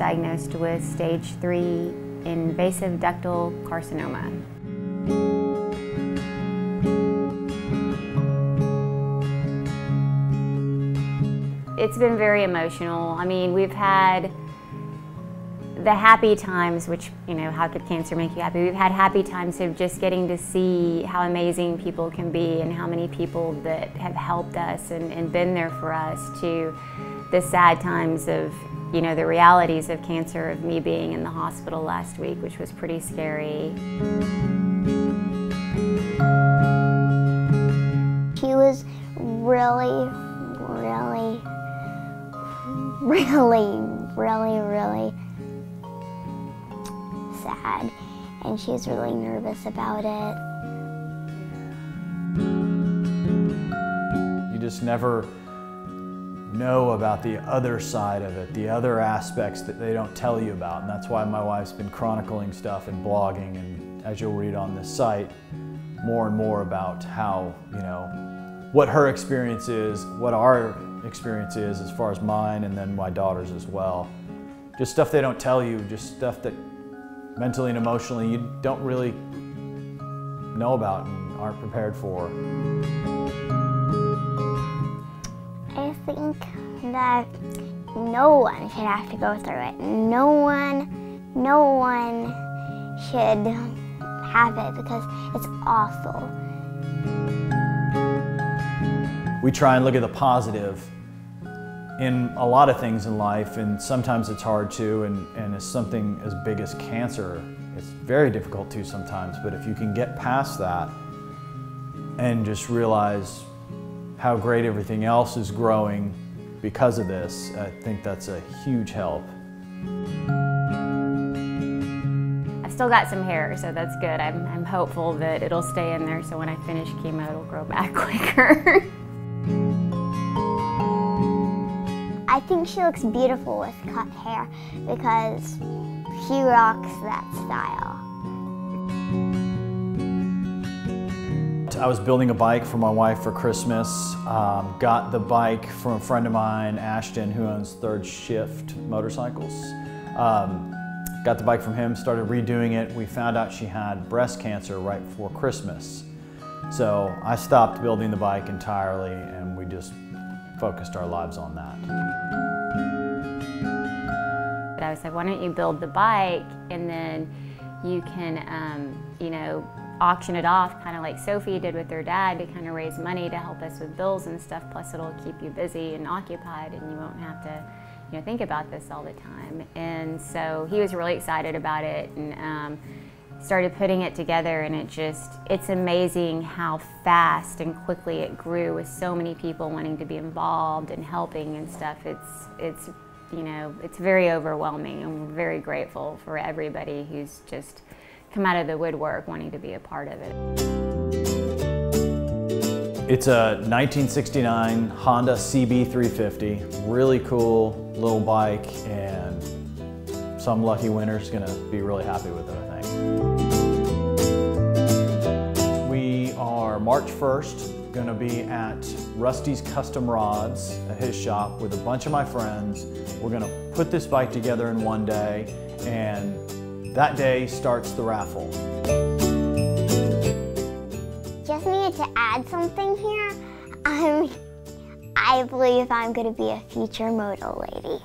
diagnosed with stage 3 invasive ductal carcinoma. It's been very emotional. I mean, we've had the happy times, which, you know, how could cancer make you happy? We've had happy times of just getting to see how amazing people can be and how many people that have helped us and been there for us, to the sad times of, you know, the realities of cancer, of me being in the hospital last week, which was pretty scary. She was really sad, and she was really nervous about it. You just never know about the other side of it, the other aspects that they don't tell you about, and that's why my wife's been chronicling stuff and blogging, and as you'll read on this site, more and more about how, you know, what her experience is, what our experience is as far as mine and then my daughter's as well. Just stuff they don't tell you, just stuff that mentally and emotionally you don't really know about and aren't prepared for. I think that no one should have to go through it. No one should have it because it's awful. We try and look at the positive in a lot of things in life, and sometimes it's hard to, and as something as big as cancer, it's very difficult to sometimes, but if you can get past that and just realize how great everything else is growing because of this, I think that's a huge help. I've still got some hair, so that's good. I'm hopeful that it'll stay in there, so when I finish chemo, it'll grow back quicker. I think she looks beautiful with cut hair because she rocks that style. I was building a bike for my wife for Christmas. Got the bike from a friend of mine, Ashton, who owns Third Shift Motorcycles. Got the bike from him, started redoing it. We found out she had breast cancer right before Christmas. So I stopped building the bike entirely, and we just focused our lives on that. But I was like, why don't you build the bike and then you can, you know, auction it off, kind of like Sophie did with her dad, to kind of raise money to help us with bills and stuff. Plus it'll keep you busy and occupied, and you won't have to, you know, think about this all the time. And so he was really excited about it, and started putting it together, and it's amazing how fast and quickly it grew, with so many people wanting to be involved and helping and stuff. It's you know, it's very overwhelming, and we're very grateful for everybody who's just come out of the woodwork wanting to be a part of it. It's a 1969 Honda CB350, really cool little bike, and some lucky winner's gonna be really happy with it, I think. We are March 1st gonna be at Rusty's Custom Rods at his shop with a bunch of my friends. We're gonna put this bike together in one day, and that day starts the raffle. Just needed to add something here. I believe I'm gonna be a future moto lady.